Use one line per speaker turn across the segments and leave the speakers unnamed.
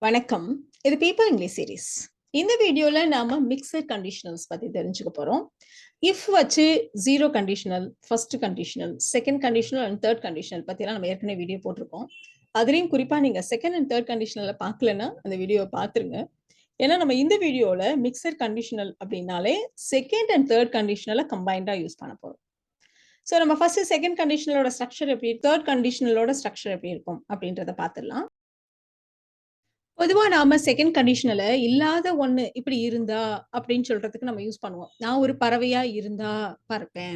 வணக்கம். இது people English series. இந்த வீடியோல நாம மிக்சட் கண்டிஷனல்ஸ் பத்தி தெரிஞ்சுக்க போறோம். இஃப் வச்சு zero conditional, first conditional, second conditional and third conditional பத்திலாம் நம்ம ஏற்கனவே வீடியோ போட்டிருக்கோம். அதுலயும் குறிப்பா நீங்க செகண்ட் அண்ட் தேர்ட் கண்டிஷனல பார்க்கலன்னா அந்த வீடியோவை பார்த்துருங்க. ஏன்னா நம்ம இந்த வீடியோல மிக்சட் கண்டிஷனல் அப்படின்னாலே செகண்ட் அண்ட் தேர்ட் கண்டிஷனலை கம்பைண்டா யூஸ் பண்ண போறோம். ஸோ நம்ம ஃபர்ஸ்ட் செகண்ட் கண்டிஷனலோட ஸ்ட்ரக்சர் எப்படி, தேர்ட் கண்டிஷனலோட ஸ்ட்ரக்சர் எப்படி இருக்கும் அப்படின்றத பார்த்துடலாம். பொதுவா நாம செகண்ட் கண்டிஷனல இல்லாத ஒண்ணு இப்படி இருந்தா அப்படின்னு சொல்றதுக்கு நம்ம யூஸ் பண்ணுவோம். நான் ஒரு பறவையா இருந்தா பறப்பேன்.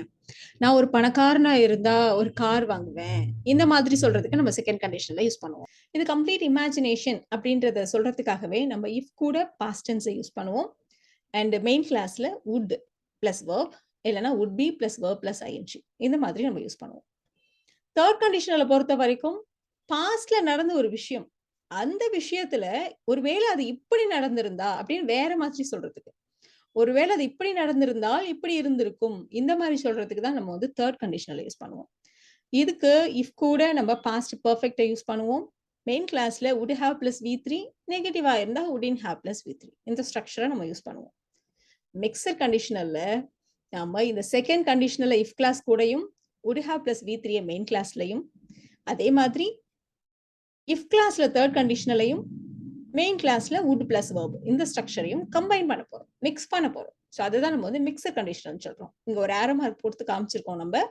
நான் ஒரு பணக்காரனா இருந்தா ஒரு கார் வாங்குவேன். இந்த மாதிரி சொல்றதுக்கு நம்ம செகண்ட் கண்டிஷன்ல யூஸ் பண்ணுவோம். இது கம்ப்ளீட் இமேஜினேஷன் அப்படின்றத சொல்றதுக்காகவே நம்ம இஃப் கூட பாஸ்ட் டென்ஸை யூஸ் பண்ணுவோம். அண்ட் மெயின் கிளாஸ்ல would பிளஸ் verb இல்லைன்னா would be plus verb plus ing இந்த மாதிரி நம்ம யூஸ் பண்ணுவோம். தேர்ட் கண்டிஷனல பொறுத்த வரைக்கும் பாஸ்ட்ல நடந்த ஒரு விஷயம், அந்த விஷயத்துல ஒருவேளை அது இப்படி நடந்திருந்தா அப்படின்னு வேற மாதிரி சொல்றதுக்கு, ஒருவேளை அது இப்படி நடந்திருந்தால் இப்படி இருந்திருக்கும், இந்த மாதிரி சொல்றதுக்கு தான் நம்ம வந்து தேர்ட் கண்டிஷனல் யூஸ் பண்ணுவோம். இதுக்கு இஃப் கூட நம்ம பாஸ்ட் பெர்ஃபெக்ட்டை யூஸ் பண்ணுவோம். மெயின் கிளாஸ்ல would have பிளஸ் v3, நெகட்டிவா இருந்தா wouldn't have பிளஸ் v3 இந்த ஸ்ட்ரக்சரை நம்ம யூஸ் பண்ணுவோம். மிக்சர் கண்டிஷனல்ல நம்ம இந்த செகண்ட் கண்டிஷனல்ல இஃப் கிளாஸ் கூடயும் would have plus v3 main கிளாஸ்லயும், அதே மாதிரி இஃப் கிளாஸ்ல தேர்ட் கண்டிஷனலையும் மெயின் கிளாஸ்ல would பிளஸ் verb இந்த ஸ்ட்ரக்சரையும் கம்பைன் பண்ண போறோம், மிக்ஸ் பண்ண போறோம். ஸோ அதுதான் நம்ம வந்து மிக்சர் கண்டிஷனல் சொல்றோம். இங்க ஒரு ஆரோ மார்க் போட்டு காமிச்சிருக்கோம் நம்ம.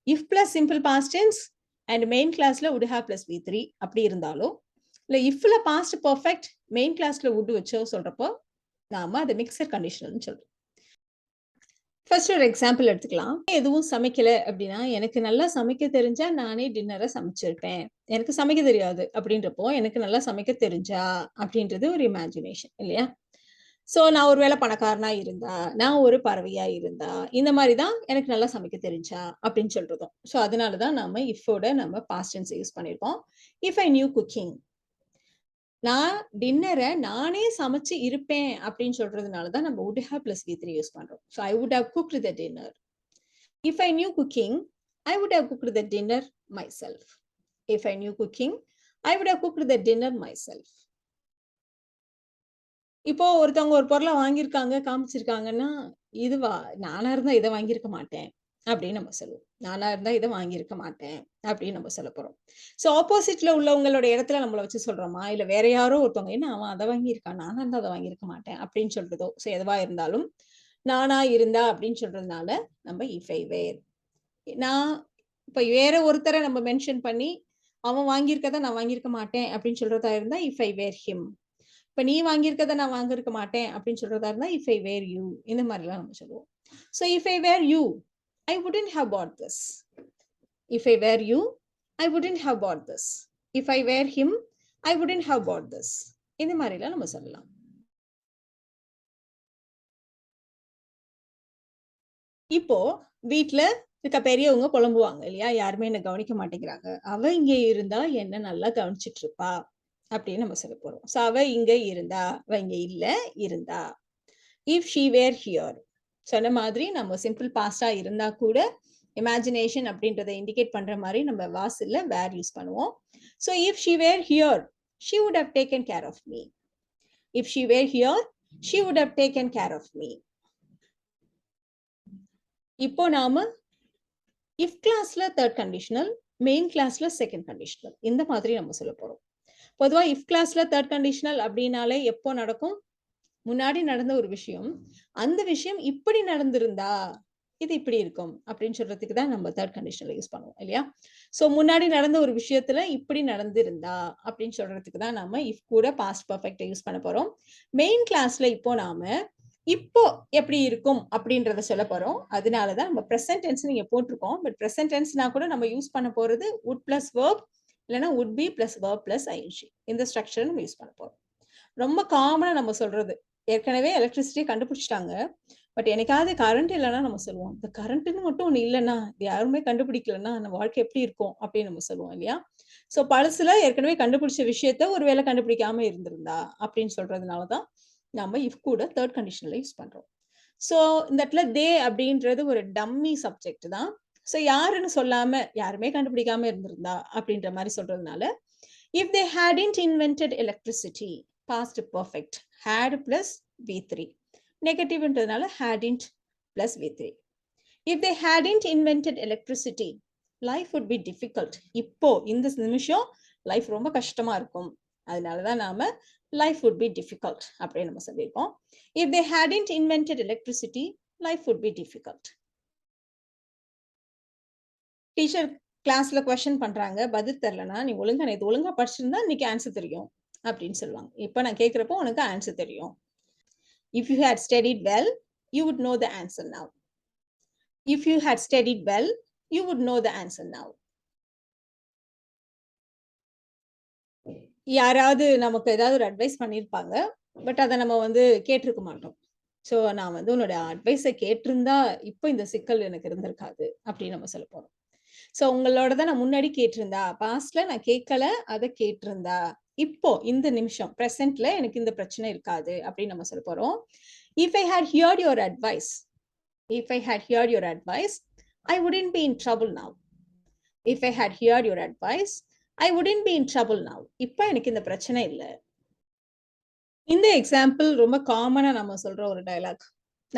If plus simple past tense and main கிளாஸ்ல would have பிளஸ் v3 அப்படி இருந்தாலும், இல்ல இஃப்ல பாஸ்ட் பெர்ஃபெக்ட் மெயின் கிளாஸ்ல would வச்சோ சொல்றப்போ நாம அதை மிக்சர் கண்டிஷனல்னு சொல்றோம். ஃபர்ஸ்ட் ஒரு எக்ஸாம்பிள் எடுத்துக்கலாம். எதுவும் சமைக்கல அப்படின்னா, எனக்கு நல்லா சமைக்க தெரிஞ்சா நானே டின்னரை சமைச்சிருப்பேன். எனக்கு சமைக்க தெரியாது அப்படின்றப்போ, எனக்கு நல்லா சமைக்க தெரிஞ்சா அப்படின்றது ஒரு இமேஜினேஷன் இல்லையா? ஸோ நான் ஒருவேளை பணக்காரனா இருந்தா, நான் ஒரு பறவையா இருந்தா, இந்த மாதிரி தான் எனக்கு நல்லா சமைக்க தெரிஞ்சா அப்படின்னு சொல்றதும். ஸோ அதனால தான் நம்ம இஃபோட நம்ம பாஸ்ட் டென்ஸ் யூஸ் பண்ணியிருக்கோம். இஃப் ஐ நியூ குக்கிங், நான் டின்னரை நானே சமைச்சு இருப்பேன் அப்படின்னு சொல்றதுனால தான் நம்ம would have plus v3 use பண்றோம். So I would have cooked the dinner. If I knew cooking, I would have cooked the dinner myself. If I knew cooking, I would have cooked the dinner myself. இப்போ ஒருத்தவங்க ஒரு பொருளை வாங்கியிருக்காங்க, காமிச்சிருக்காங்கன்னா, இதுவா நானா இருந்தா இதை வாங்கியிருக்க மாட்டேன் அப்படின்னு நம்ம சொல்லுவோம். நானா இருந்தா இதை வாங்கியிருக்க மாட்டேன் அப்படின்னு நம்ம சொல்ல போறோம். ஸோ ஆப்போசிட்ல உள்ளவங்களோட இடத்துல நம்மளை வச்சு சொல்றோமா, இல்ல வேற யாரோ ஒருத்தவங்க என்ன அவன் அதை வாங்கியிருக்கான், நானா இருந்தா அதை வாங்கியிருக்க மாட்டேன் அப்படின்னு சொல்றதோ, ஸோ எதுவா இருந்தாலும் நானா இருந்தா அப்படின்னு சொல்றதுனால நம்ம இஃப் ஐ வேர், நான் இப்ப வேற ஒருத்தரை நம்ம மென்ஷன் பண்ணி அவன் வாங்கியிருக்கதை நான் வாங்கியிருக்க மாட்டேன் அப்படின்னு சொல்றதா இருந்தா இஃப் ஐ வேர் ஹிம். இப்ப நீ வாங்கியிருக்கதை நான் வாங்கியிருக்க மாட்டேன் அப்படின்னு சொல்றதா இருந்தா இஃப் ஐ வேர் யூ, இந்த மாதிரிலாம் நம்ம சொல்லுவோம். So if I were you, I wouldn't have bought this. If I were you, I wouldn't have bought this. If I were him, I wouldn't have bought this. இந்த மாதிரிலாம் நம்ம சொல்லலாம். இப்போ வீட்டுல இருக்க பெரியவங்க புலம்புவாங்க இல்லையா, யாருமே என்ன கவனிக்க மாட்டேங்கிறாங்க, அவ இங்க இருந்தா என்ன நல்லா கவனிச்சிட்டு இருப்பா அப்படின்னு நம்ம சொல்ல போறோம். ஸோ அவ இங்க இருந்தா, அவ இங்க இல்ல இருந்தா. இஃப் ஷி வேர் ஹியர், சொன்ன மாதிரி நம்ம சிம்பிள் பாஸ்டா இருந்தா கூட இமேஜினேஷன் அப்படின்றத இண்டிகேட் பண்ற மாதிரி நம்ம வாசில்ல வேர் யூஸ் பண்ணுவோம். So if she were here, she would have taken care of me. If she were here, she would have taken care of me. இப்போ நாம இஃப் கிளாஸ்ல தேர்ட் கண்டிஷனல், மெயின் கிளாஸ்ல செகண்ட் கண்டிஷனல் இந்த மாதிரி நம்ம சொல்ல போறோம். பொதுவா இஃப் கிளாஸ்ல தேர்ட் கண்டிஷனல் அப்படின்னாலே எப்போ நடக்கும், முன்னாடி நடந்த ஒரு விஷயம், அந்த விஷயம் இப்படி நடந்திருந்தா இது இப்படி இருக்கும் அப்படின்னு சொல்றதுக்கு தான் நம்ம தேர்ட் கண்டிஷனல் யூஸ் பண்ணுவோம் இல்லையா? சோ முன்னாடி நடந்த ஒரு விஷயத்துல இப்படி நடந்திருந்தா அப்படின்னு சொல்றதுக்கு தான் நம்ம இஃப் கூட பாஸ்ட் பெர்ஃபெக்ட் யூஸ் பண்ண போறோம். மெயின் கிளாஸ்ல இப்போ நாம இப்போ எப்படி இருக்கும் அப்படின்றத சொல்ல போறோம். அதனாலதான் நம்ம ப்ரெசென்ட் டென்ஸ் நீங்க போட்டிருக்கோம். பட் ப்ரெசென்ட் டென்ஸ்னா கூட நம்ம யூஸ் பண்ண போறது would பிளஸ் verb இல்லைன்னா would be plus verb plus ing இந்த ஸ்ட்ரக்சர் நம்ம யூஸ் பண்ண போறோம். ரொம்ப காமனா நம்ம சொல்றது, ஏற்கனவே எலக்ட்ரிசிட்டியை கண்டுபிடிச்சிட்டாங்க, பட் எனக்காவது கரண்ட் இல்லைன்னா நம்ம சொல்லுவோம், இந்த கரண்ட்னு மட்டும் ஒண்ணு இல்லைன்னா, இது யாருமே கண்டுபிடிக்கலன்னா நம்ம வாழ்க்கை எப்படி இருக்கும் அப்படின்னு நம்ம சொல்லுவோம் இல்லையா? சோ பழசுல ஏற்கனவே கண்டுபிடிச்ச விஷயத்த ஒருவேளை கண்டுபிடிக்காம இருந்திருந்தா அப்படின்னு சொல்றதுனாலதான் நம்ம இஃப் கூட தேர்ட் கண்டிஷன்ல யூஸ் பண்றோம். சோ இந்த இடத்துல தே அப்படின்றது ஒரு டம்மி சப்ஜெக்ட் தான். சோ யாருன்னு சொல்லாம யாருமே கண்டுபிடிக்காம இருந்திருந்தா அப்படின்ற மாதிரி சொல்றதுனால, if they hadn't invented electricity, past perfect. Had plus V3. Negative என்றதுனால hadn't plus V3. If they hadn't invented electricity, life would be difficult. இப்போ இந்த நிமிஷம் லைஃப் ரொம்ப கஷ்டமா இருக்கும். அதனால தான் நாம life would be difficult அப்படின்னு நம்ம சொல்லியிருக்கோம். If they hadn't invented electricity, life would be difficult. Teacher கிளாஸ்ல கொஸ்டின் பண்றாங்க, பதில் தெரியலனா நீ ஒழுங்கா படிச்சிருந்தா இன்னைக்கு ஆன்சர் தெரியும் அப்படின்னு சொல்லுவாங்க. இப்போ நான் கேட்கிறப்போ உனக்கு ஆன்சர் தெரியும். If you had studied well, you would know the answer now. If you had studied well, you would know the answer now. யாராவது நமக்கு ஏதாவது ஒரு அட்வைஸ் பண்ணியிருப்பாங்க, பட் அதை நம்ம கேட்டிருக்க மாட்டோம். ஸோ நான் உன்னோட அட்வைஸை கேட்டிருந்தா இப்போ இந்த சிக்கல் எனக்கு இருந்திருக்காது அப்படின்னு நம்ம சொல்ல போறோம். ஸோ உங்களோட தான் நான் முன்னாடி கேட்டிருந்தா, பாஸ்ட்ல நான் கேட்கல, அதை கேட்டிருந்தா, இப்போ இந்த நிமிஷம் பிரசன்ட்ல எனக்கு இந்த பிரச்சனை இருக்காது அப்படின்னு நம்ம சொல்ல போறோம். If I had heard your advice, if I had heard your advice, I wouldn't be in trouble now. If I had heard your advice, I wouldn't be in trouble now. இப்போ எனக்கு இந்த பிரச்சனை இல்லை. இந்த எக்ஸாம்பிள் ரொம்ப காமனா நம்ம சொல்ற ஒரு டயலாக்.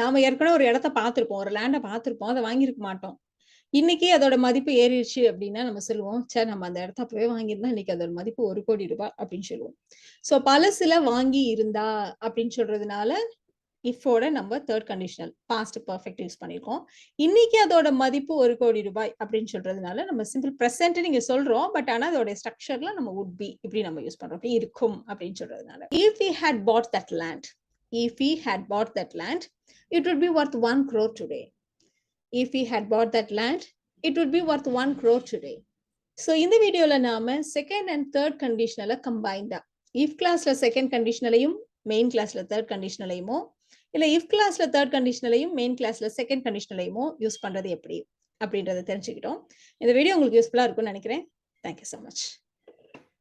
நாம ஏற்கனவே ஒரு இடத்த பார்த்திருப்போம், ஒரு லேண்டை பார்த்திருப்போம், அதை வாங்கியிருக்க மாட்டோம். இன்னைக்கு அதோட மதிப்பு ஏறிடுச்சு அப்படின்னா நம்ம சொல்லுவோம், சரி நம்ம அந்த இடத்த அப்பவே வாங்கியிருந்தா இன்னைக்கு அதோட மதிப்பு 1 கோடி ரூபாய் அப்படின்னு சொல்லுவோம். ஸோ பழசுல வாங்கி இருந்தா அப்படின்னு சொல்றதுனால இஃபோட நம்ம third conditional past perfect use பண்ணிருக்கோம். இன்னைக்கு அதோட மதிப்பு 1 கோடி ரூபாய் அப்படின்னு சொல்றதுனால நம்ம சிம்பிள் பிரசன்ட் நீங்க சொல்றோம், பட் ஆனா அதோட ஸ்ட்ரக்சர்ல நம்ம would be இப்படி நம்ம யூஸ் பண்றோம், அப்படி இருக்கும் அப்படின்னு சொல்றதுனால. If we had bought that land, if we had bought that land, it would be worth 1 crore today. If we had bought that land, it would be worth 1 crore today. So இந்த வீடியோல நாம second and third கண்டிஷனலை கம்பைண்டா, if கிளாஸ்ல second கண்டிஷனலையும் main கிளாஸ்ல third கண்டிஷனலையுமோ, இல்ல if கிளாஸ்ல third கண்டிஷனலையும் main கிளாஸ்ல second கண்டிஷனலையுமோ use பண்றது எப்படி அப்படின்றத தெரிஞ்சுக்கிட்டோம். இந்த வீடியோ உங்களுக்கு யூஸ்ஃபுல்லா இருக்கும்னு நினைக்கிறேன். Thank you so much.